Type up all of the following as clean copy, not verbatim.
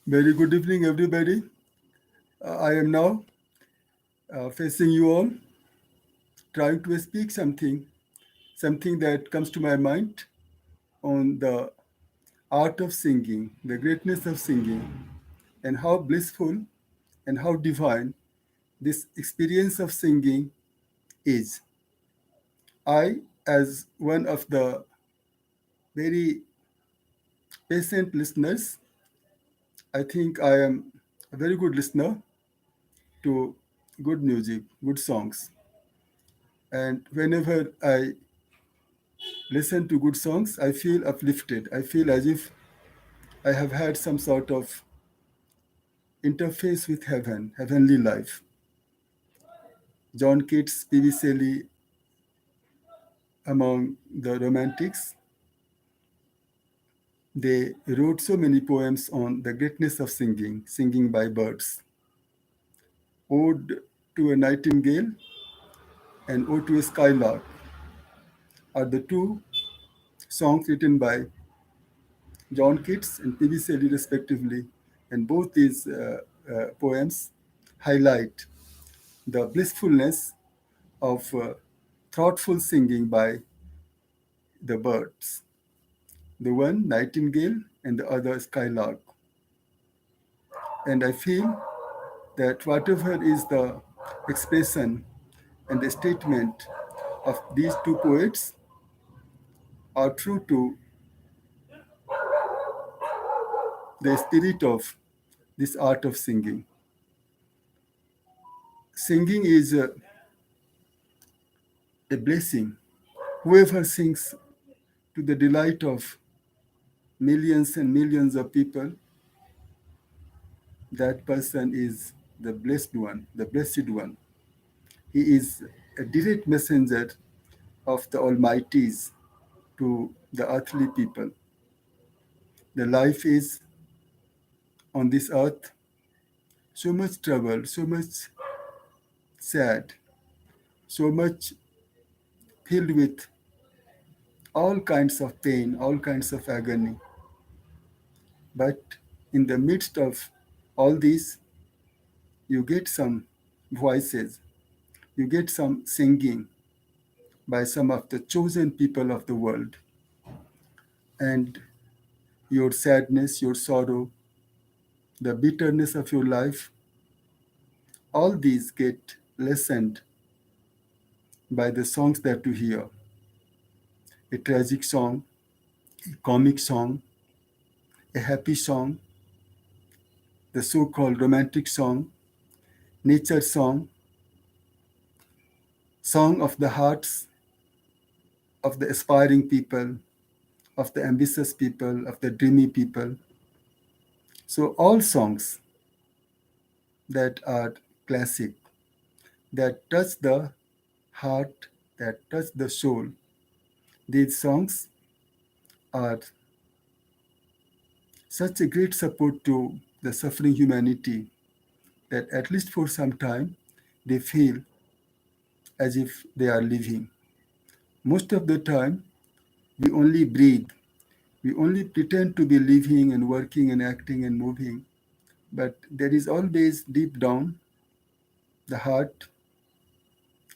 Very good evening, everybody. I am now facing you all, trying to speak something that comes to my mind on the art of singing, the greatness of singing, and how blissful and how divine this experience of singing is. I, as one of the very patient listeners, I think I am a very good listener to good music, good songs. And whenever I listen to good songs, I feel uplifted. I feel as if I have had some sort of interface with heaven, heavenly life. John Keats, P.V. Shelley, among the romantics, they wrote so many poems on the greatness of singing, singing by birds. Ode to a Nightingale and Ode to a Skylark are the two songs written by John Keats and P.V. Shelley, respectively. And both these poems highlight the blissfulness of thoughtful singing by the birds, the one nightingale and the other skylark. And I feel that whatever is the expression and the statement of these two poets are true to the spirit of this art of singing. Singing is a blessing. Whoever sings to the delight of millions and millions of people, that person is the blessed one, the blessed one. He is a direct messenger of the Almighty's to the earthly people. The life is on this earth so much trouble, so much sad, so much filled with all kinds of pain, all kinds of agony. But in the midst of all this, you get some voices, you get some singing by some of the chosen people of the world. And your sadness, your sorrow, the bitterness of your life, all these get lessened by the songs that you hear. A tragic song, a comic song, a happy song, the so called romantic song, nature song, song of the hearts of the aspiring people, of the ambitious people, of the dreamy people. So, all songs that are classic, that touch the heart, that touch the soul, these songs are such a great support to the suffering humanity that at least for some time they feel as if they are living. Most of the time, we only breathe. We only pretend to be living and working and acting and moving. But there is always deep down the heart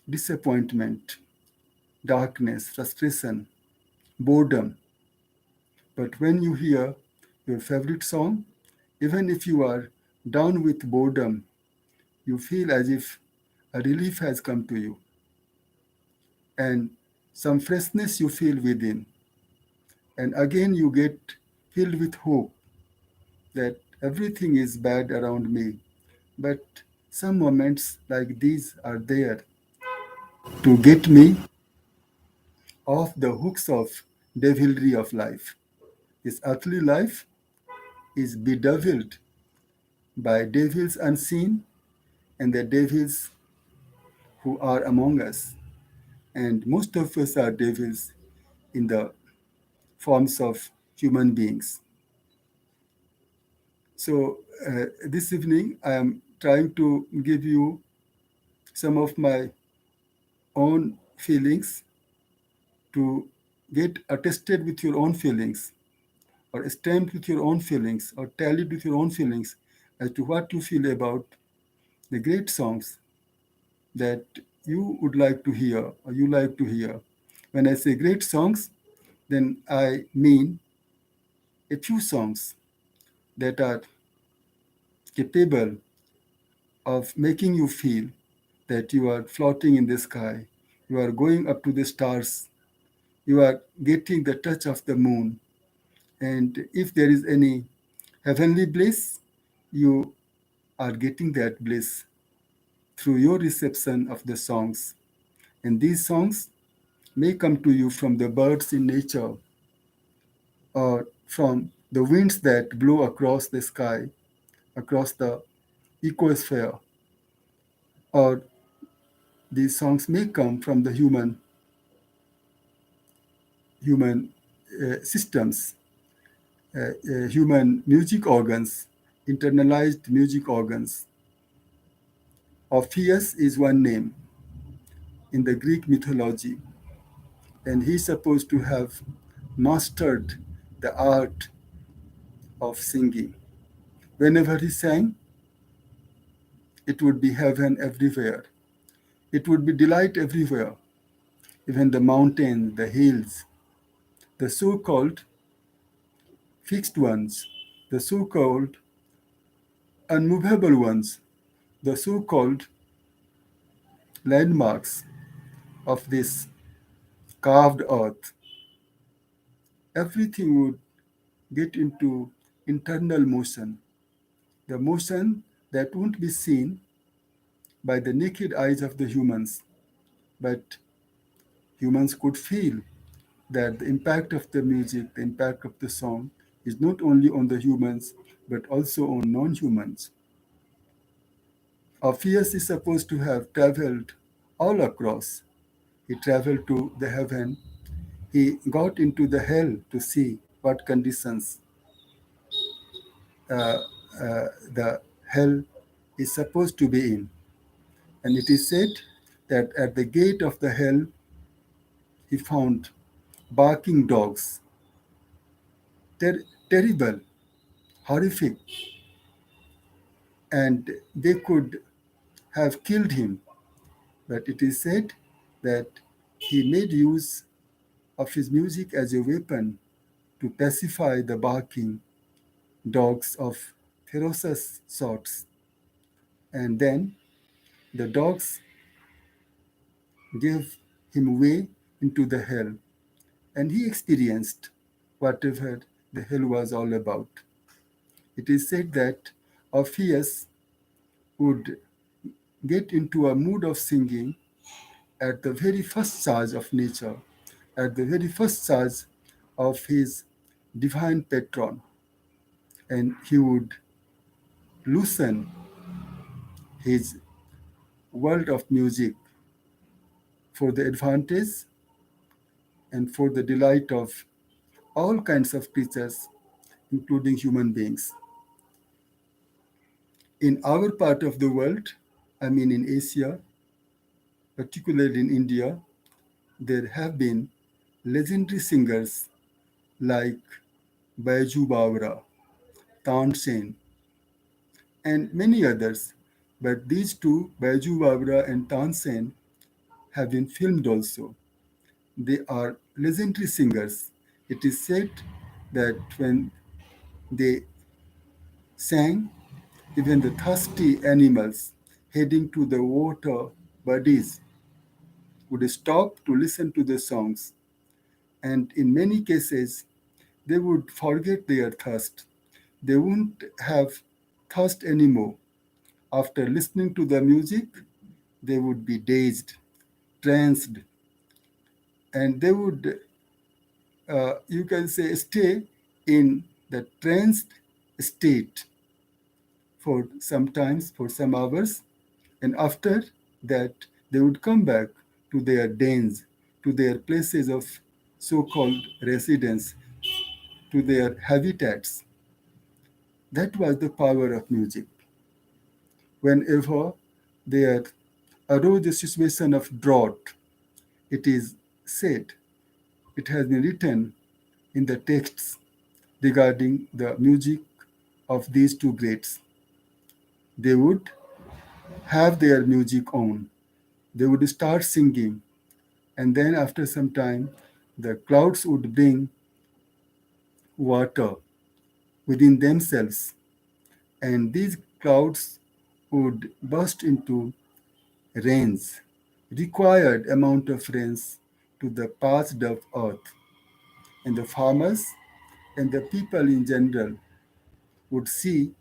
disappointment, darkness, frustration, boredom. But when you hear your favorite song, even if you are down with boredom, you feel as if a relief has come to you and some freshness you feel within. And again, you get filled with hope that everything is bad around me. But some moments like these are there to get me off the hooks of devilry of life. This earthly life is bedeviled by devils unseen and the devils who are among us. And most of us are devils in the forms of human beings. So this evening, I am trying to give you some of my own feelings to get attested with your own feelings or stamped with your own feelings or tallied with your own feelings as to what you feel about the great songs that you would like to hear or you like to hear. When I say great songs, then I mean a few songs that are capable of making you feel that you are floating in the sky, you are going up to the stars, you are getting the touch of the moon. And if there is any heavenly bliss, you are getting that bliss through your reception of the songs. And these songs may come to you from the birds in nature or from the winds that blow across the sky, across the ecosphere, or these songs may come from the human systems, human music organs, internalized music organs. Orpheus is one name in the Greek mythology, and he's supposed to have mastered the art of singing. Whenever he sang, it would be heaven everywhere. It would be delight everywhere, even the mountains, the hills, the so called fixed ones, the so called unmovable ones, the so called landmarks of this carved earth. Everything would get into internal motion, the motion that won't be seen by the naked eyes of the humans, but humans could feel that the impact of the music, the impact of the song is not only on the humans but also on non humans. Orpheus is supposed to have traveled all across. He traveled to the heaven, he got into the hell to see what conditions uh, the hell is supposed to be in. And it is said that at the gate of the hell, he found barking dogs, terrible, horrific, and they could have killed him. But it is said that he made use of his music as a weapon to pacify the barking dogs of ferocious sorts. And then the dogs gave him way into the hell, and he experienced whatever the hell was all about. It is said that Orpheus would get into a mood of singing at the very first charge of nature, at the very first charge of his divine patron, and he would loosen his world of music for the advantage and for the delight of all kinds of creatures, including human beings. In our part of the world, I mean in Asia, particularly in India, there have been legendary singers like Baiju Bawra, Tansen, and many others. But these two, Baiju Bawra and Tansen, have been filmed also. They are legendary singers. It is said that when they sang, even the thirsty animals heading to the water bodies would stop to listen to the songs, and in many cases, they would forget their thirst. They wouldn't have thirst anymore. After listening to the music, they would be dazed, tranced, and they would, you can say, stay in the tranced state for sometimes for some hours, and after that, they would come back to their dens, to their places of so called residence, to their habitats. That was the power of music. Whenever there arose a situation of drought, it is said, it has been written in the texts regarding the music of these two greats. They would have their music on. They would start singing, and then after some time, the clouds would bring water within themselves, and these clouds would burst into rains, required amount of rains to the parched up earth. And the farmers and the people in general would see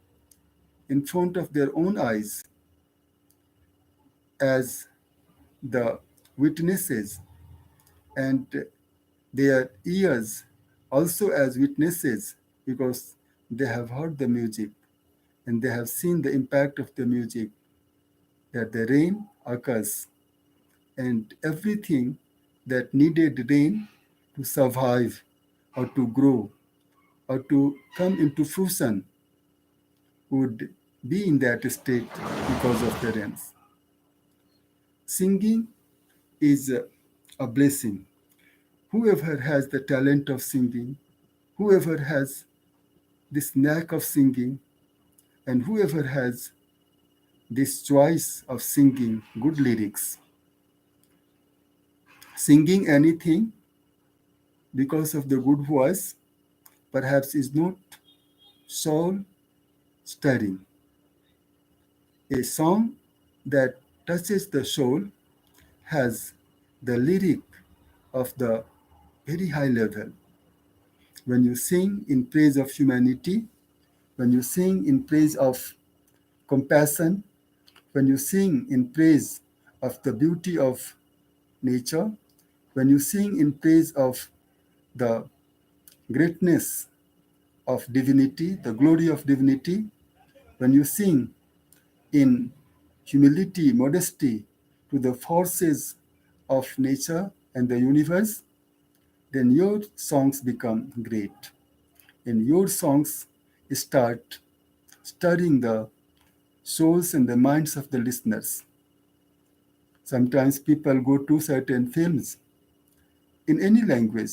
in front of their own eyes as the witnesses, and their ears also as witnesses, because they have heard the music and they have seen the impact of the music, that the rain occurs, and everything that needed rain to survive or to grow or to come into fruition would be in that state because of the rains. Singing is a blessing. Whoever has the talent of singing, whoever has this knack of singing, and whoever has this choice of singing good lyrics, singing anything because of the good voice perhaps is not soul stirring. A song that touches the soul has the lyric of the very high level. When you sing in praise of humanity, when you sing in praise of compassion, when you sing in praise of the beauty of nature, when you sing in praise of the greatness of divinity, the glory of divinity, when you sing in humility, modesty to the forces of nature and the universe, then your songs become great. And your songs start stirring the souls and the minds of the listeners. Sometimes people go to certain films in any language,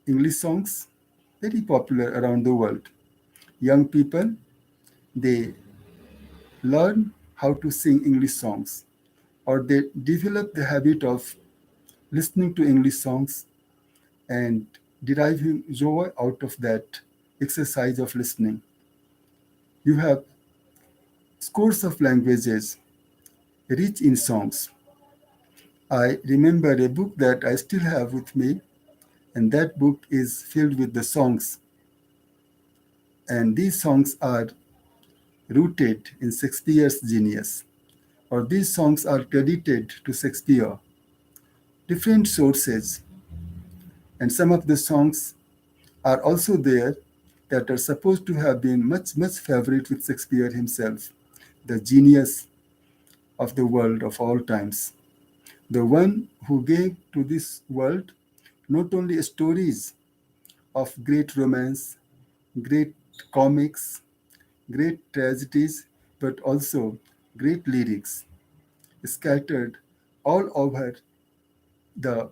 English songs, very popular around the world. Young people, they learn how to sing English songs, or they develop the habit of listening to English songs and deriving joy out of that exercise of listening. You have scores of languages rich in songs. I remember a book that I still have with me, and that book is filled with the songs. And these songs are rooted in Shakespeare's genius, or these songs are credited to Shakespeare. Different sources, and some of the songs are also there that are supposed to have been much, much favorite with Shakespeare himself, the genius of the world of all times, the one who gave to this world not only stories of great romance, great comics, great tragedies, but also great lyrics scattered all over the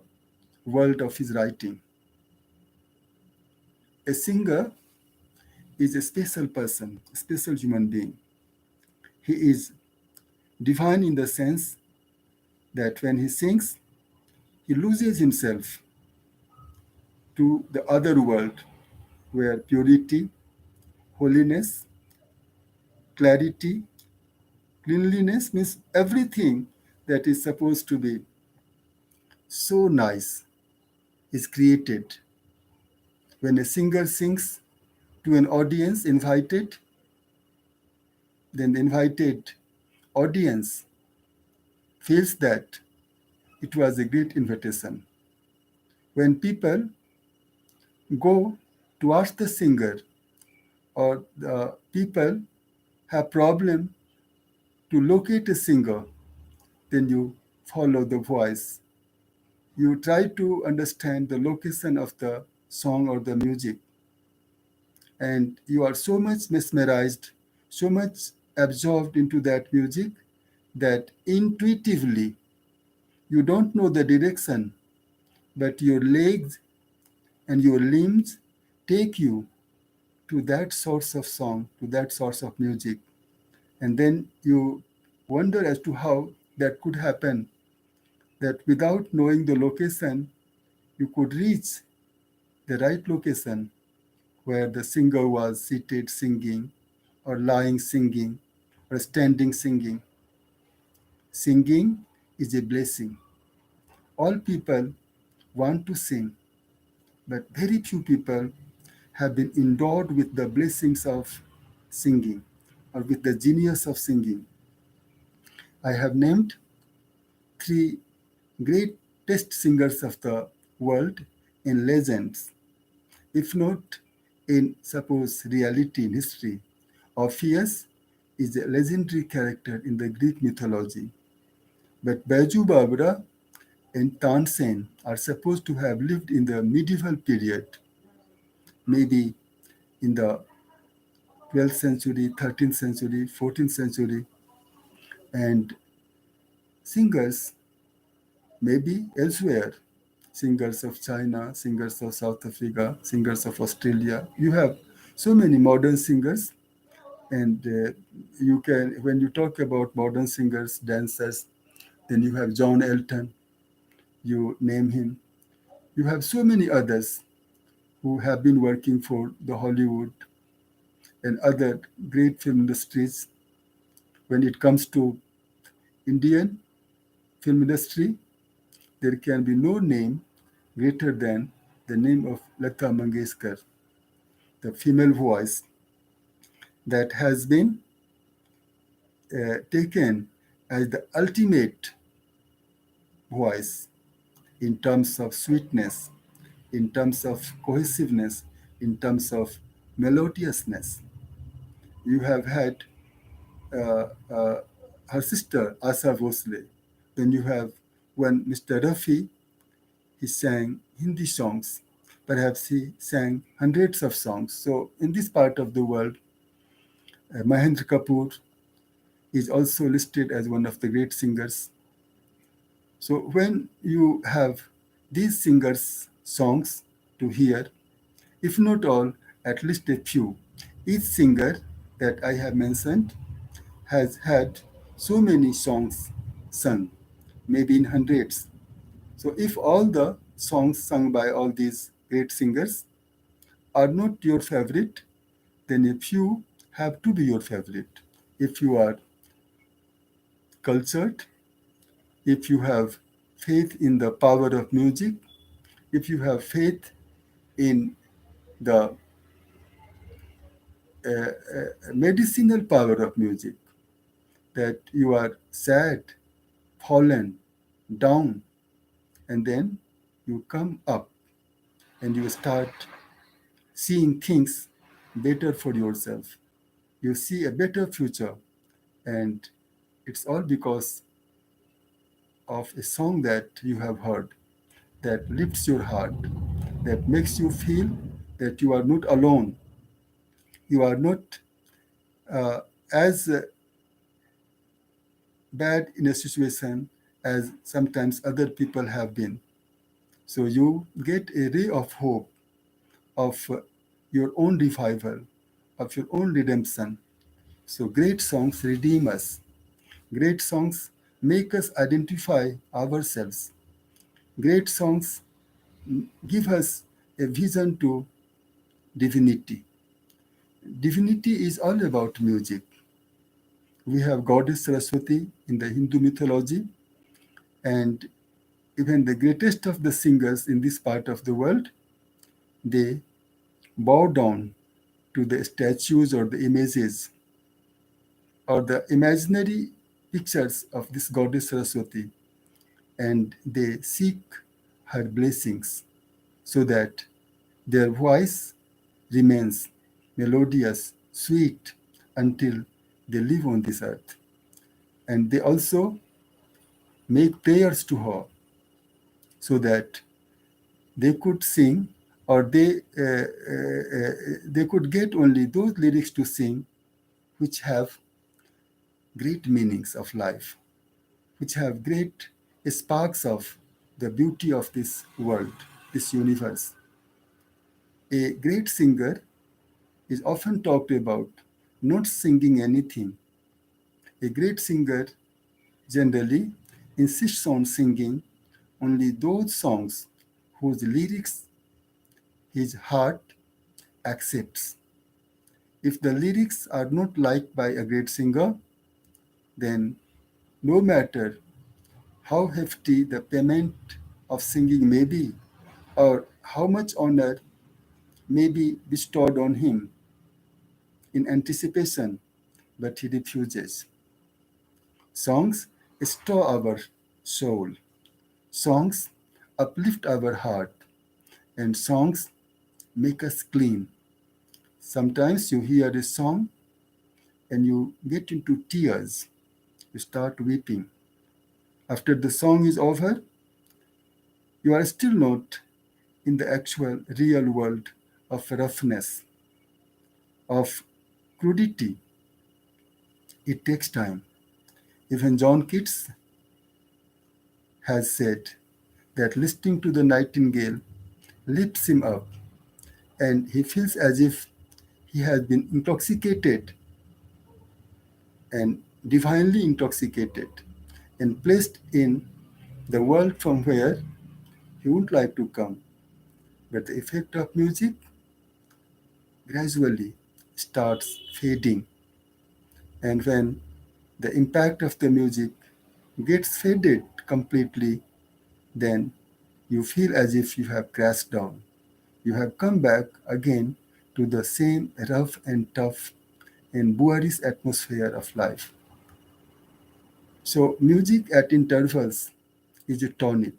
world of his writing. A singer is a special person, a special human being. He is divine in the sense that when he sings, he loses himself to the other world where purity, holiness, clarity, cleanliness means everything that is supposed to be so nice is created. When a singer sings to an audience invited, then the invited audience feels that it was a great invitation. When people go to ask the singer, or the people have problem to locate a singer, then you follow the voice. You try to understand the location of the song or the music, and you are so much mesmerized, so much absorbed into that music that intuitively you don't know the direction, but your legs and your limbs take you to that source of song, to that source of music, and then you wonder as to how that could happen, that without knowing the location, you could reach the right location where the singer was seated singing, or lying singing, or standing singing. Singing is a blessing. All people want to sing, but very few people have been endowed with the blessings of singing, or with the genius of singing. I have named three greatest singers of the world in legends, if not in suppose reality in history. Orpheus is a legendary character in the Greek mythology, but Baiju Babra and Tansen are supposed to have lived in the medieval period, maybe in the 12th century, 13th century, 14th century, and singers maybe elsewhere, singers of China, singers of South Africa, singers of Australia. You have so many modern singers, and you can, when you talk about modern singers, dancers, then you have John Elton, you name him. You have so many others who have been working for the Hollywood and other great film industries. When it comes to Indian film industry, there can be no name greater than the name of Lata Mangeshkar, the female voice that has been taken as the ultimate voice in terms of sweetness, in terms of cohesiveness, in terms of melodiousness. You have had uh, uh, her sister Asa Vosley. Then you have when Mr. Rafi, he sang Hindi songs. Perhaps he sang hundreds of songs. So in this part of the world, Mahendra Kapoor is also listed as one of the great singers. So when you have these singers' songs to hear, if not all, at least a few, each singer that I have mentioned has had so many songs sung, maybe in hundreds. So if all the songs sung by all these great singers are not your favorite, then a few have to be your favorite. If you are cultured, if you have faith in the power of music, if you have faith in the medicinal power of music, that you are sad, fallen, down, and then you come up and you start seeing things better for yourself. You see a better future, and it's all because of a song that you have heard that lifts your heart, that makes you feel that you are not alone. You are not uh, as bad in a situation as sometimes other people have been. So you get a ray of hope of your own revival, of your own redemption. So great songs redeem us. Great songs make us identify ourselves. Great songs give us a vision to divinity. Divinity is all about music. We have Goddess Saraswati in the Hindu mythology, and even the greatest of the singers in this part of the world, they bow down to the statues or the images or the imaginary pictures of this Goddess Saraswati, and they seek her blessings so that their voice remains melodious, sweet until they live on this earth. And they also make prayers to her so that they could sing, or they could get only those lyrics to sing which have great meanings of life, which have great sparks of the beauty of this world, this universe. A great singer is often talked about not singing anything. A great singer generally insists on singing only those songs whose lyrics his heart accepts. If the lyrics are not liked by a great singer, then no matter how hefty the payment of singing may be, or how much honor may be bestowed on him in anticipation, but he refuses. Songs stir our soul, songs uplift our heart, and songs make us clean. Sometimes you hear a song and you get into tears, you start weeping. After the song is over, you are still not in the actual real world of roughness, of crudity. It takes time. Even John Keats has said that listening to the nightingale lifts him up, and he feels as if he has been intoxicated and divinely intoxicated and placed in the world from where he would like to come. But the effect of music gradually starts fading, and when the impact of the music gets faded completely, then you feel as if you have crashed down. You have come back again to the same rough and tough and boorish atmosphere of life. So, music at intervals is a tonic.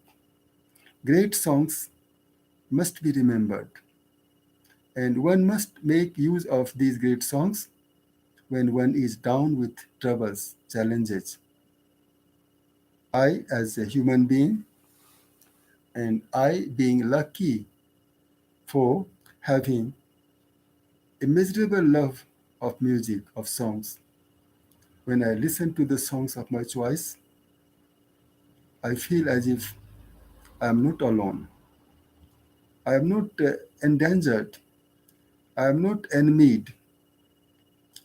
Great songs must be remembered, and one must make use of these great songs when one is down with troubles, challenges. I, as a human being, and I being lucky for having immeasurable love of music, of songs, when I listen to the songs of my choice, I feel as if I am not alone. I am not endangered. I am not enemied.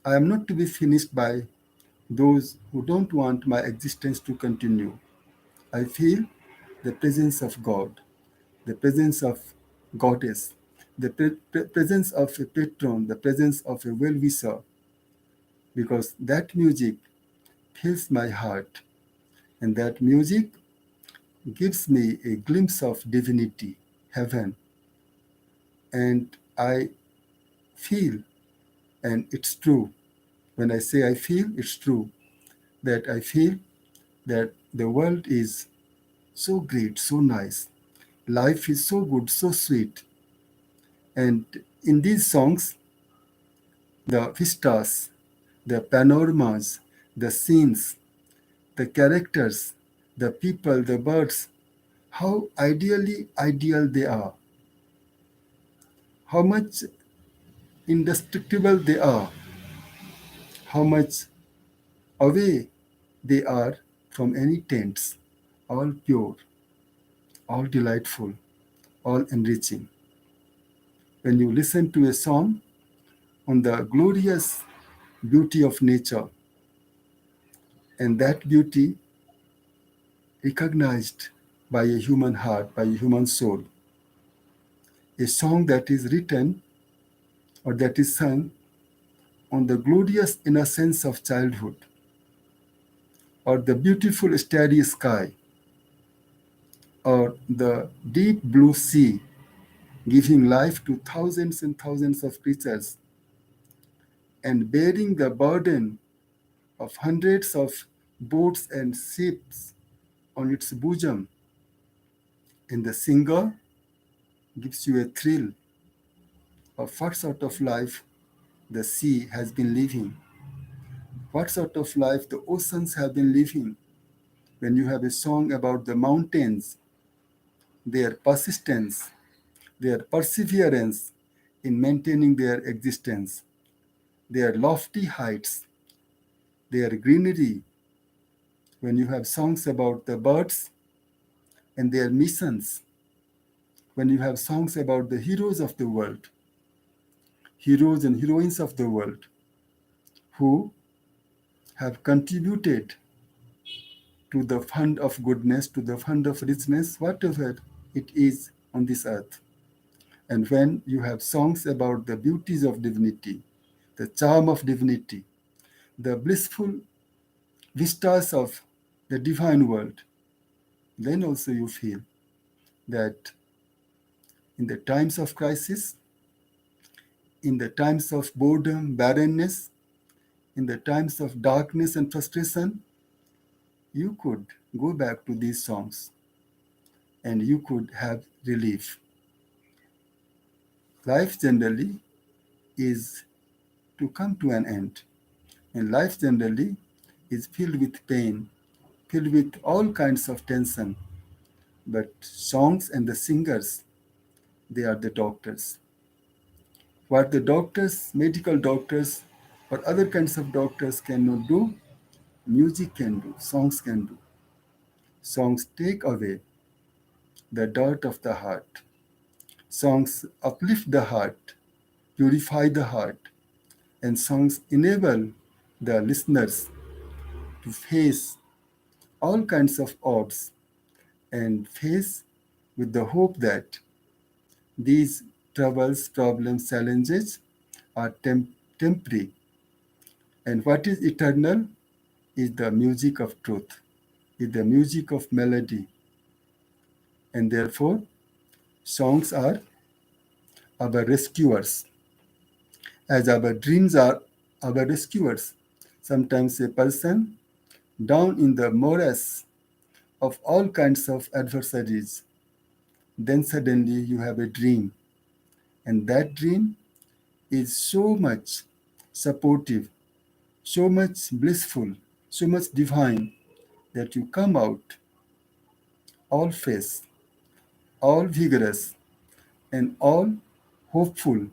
I am not to be finished by those who don't want my existence to continue. I feel the presence of God, the presence of Goddess, the presence of a patron, the presence of a well wisher, because that music fills my heart, and that music gives me a glimpse of divinity, heaven, and I feel, and it's true. When I say I feel, it's true that I feel that the world is so great, so nice. Life is so good, so sweet. And in these songs, the vistas, the panoramas, the scenes, the characters, the people, the birds, how ideally ideal they are, how much indestructible they are, how much away they are from any tents, all pure, all delightful, all enriching. When you listen to a song on the glorious beauty of nature, and that beauty recognized by a human heart, by a human soul, a song that is written or that is sung on the glorious innocence of childhood, or the beautiful starry sky, or the deep blue sea, giving life to thousands and thousands of creatures, and bearing the burden of hundreds of boats and ships on its bosom. And the singer gives you a thrill of what sort of life the sea has been living, what sort of life the oceans have been living. When you have a song about the mountains, their persistence, their perseverance in maintaining their existence, their lofty heights, their greenery, when you have songs about the birds and their missions, when you have songs about the heroes of the world, heroes and heroines of the world who have contributed to the fund of goodness, to the fund of richness, whatever it is on this earth. And when you have songs about the beauties of divinity, the charm of divinity, the blissful vistas of the divine world, then also you feel that in the times of crisis, in the times of boredom, barrenness, in the times of darkness and frustration, you could go back to these songs and you could have relief. Life generally is to come to an end, and life generally is filled with pain, filled with all kinds of tension. But songs and the singers, they are the doctors. What the doctors, medical doctors, or other kinds of doctors cannot do, music can do, songs can do. Songs take away the dirt of the heart. Songs uplift the heart, purify the heart, and songs enable the listeners to face all kinds of odds and face with the hope that these troubles, problems, challenges are temporary. And what is eternal is the music of truth, is the music of melody. And therefore, songs are our rescuers, as our dreams are our rescuers. Sometimes a person down in the morass of all kinds of adversaries, then suddenly you have a dream. And that dream is so much supportive, so much blissful, so much divine that you come out all fresh, all vigorous, and all hopeful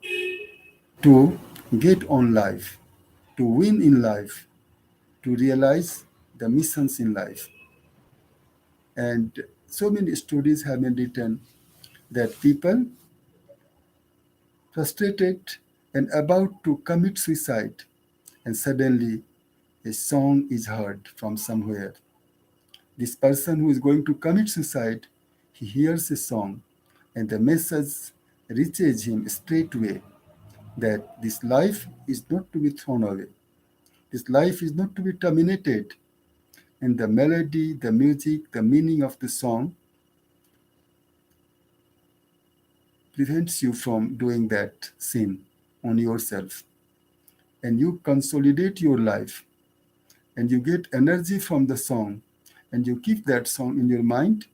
to get on life, to win in life, to realize the missions in life. And so many stories have been written that people frustrated and about to commit suicide, and suddenly a song is heard from somewhere. This person who is going to commit suicide, he hears a song, and the message reaches him straightway that this life is not to be thrown away. This life is not to be terminated. And the melody, the music, the meaning of the song prevents you from doing that sin on yourself. And you consolidate your life and you get energy from the song and you keep that song in your mind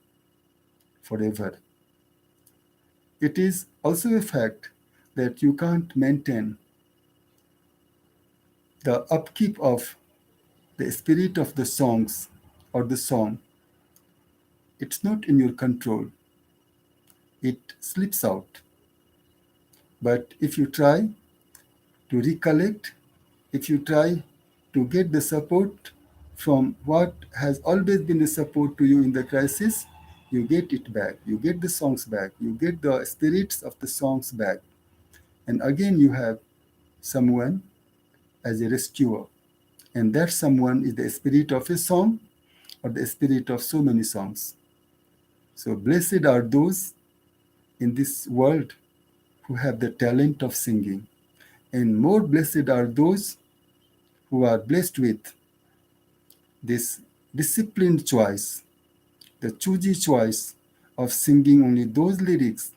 forever. It is also a fact that you can't maintain the upkeep of the spirit of the songs or the song. It's not in your control. It slips out. But if you try to recollect, if you try to get the support from what has always been a support to you in the crisis, you get it back. You get the songs back. You get the spirits of the songs back. And again, you have someone as a rescuer. And that someone is the spirit of a song or the spirit of so many songs. So, blessed are those in this world who have the talent of singing. And more blessed are those who are blessed with this disciplined choice, the choosy choice of singing only those lyrics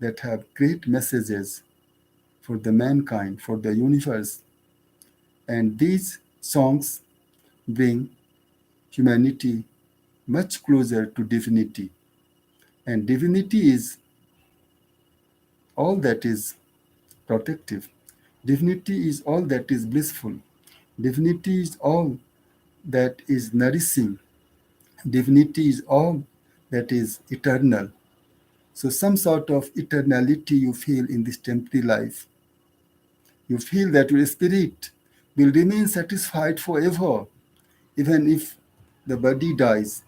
that have great messages for the mankind, for the universe. And these songs bring humanity much closer to divinity. And divinity is all that is protective. Divinity is all that is blissful. Divinity is all that is nourishing. Divinity is all that is eternal. So, some sort of eternality you feel in this temporary life. You feel that your spirit will remain satisfied forever, even if the body dies.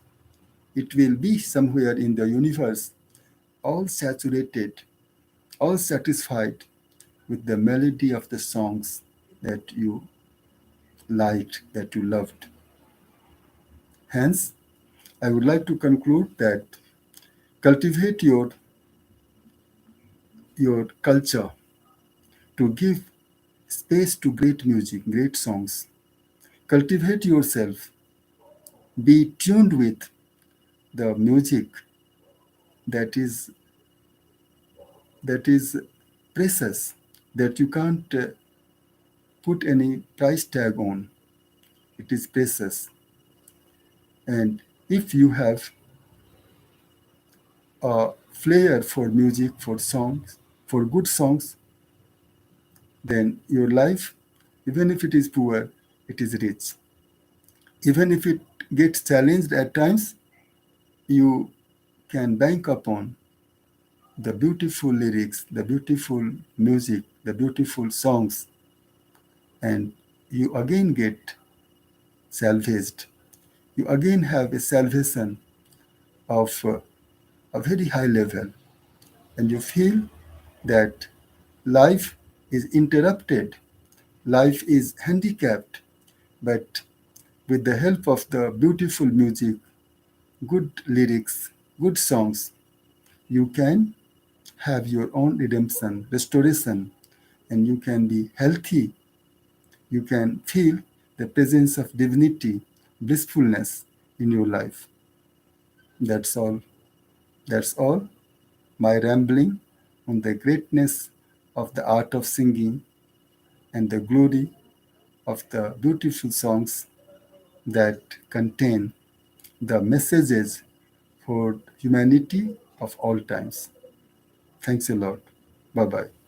It will be somewhere in the universe, all saturated, all satisfied with the melody of the songs that you liked, that you loved. Hence, I would like to conclude that cultivate your culture to give space to great music, great songs. Cultivate yourself. Be tuned with the music that is precious, that you can't put any price tag on. It is precious. And if you have a flair for music, for songs, for good songs, then your life, even if it is poor, it is rich. Even if it gets challenged at times, you can bank upon the beautiful lyrics, the beautiful music, the beautiful songs, and you again get salvaged. You again have a salvation of a very high level, and you feel that life is interrupted, life is handicapped, but with the help of the beautiful music, good lyrics, good songs, you can have your own redemption, restoration, and you can be healthy. You can feel the presence of divinity, blissfulness in your life. That's all. That's all. My rambling on the greatness of the art of singing and the glory of the beautiful songs that contain the messages for humanity of all times. Thanks a lot. Bye bye.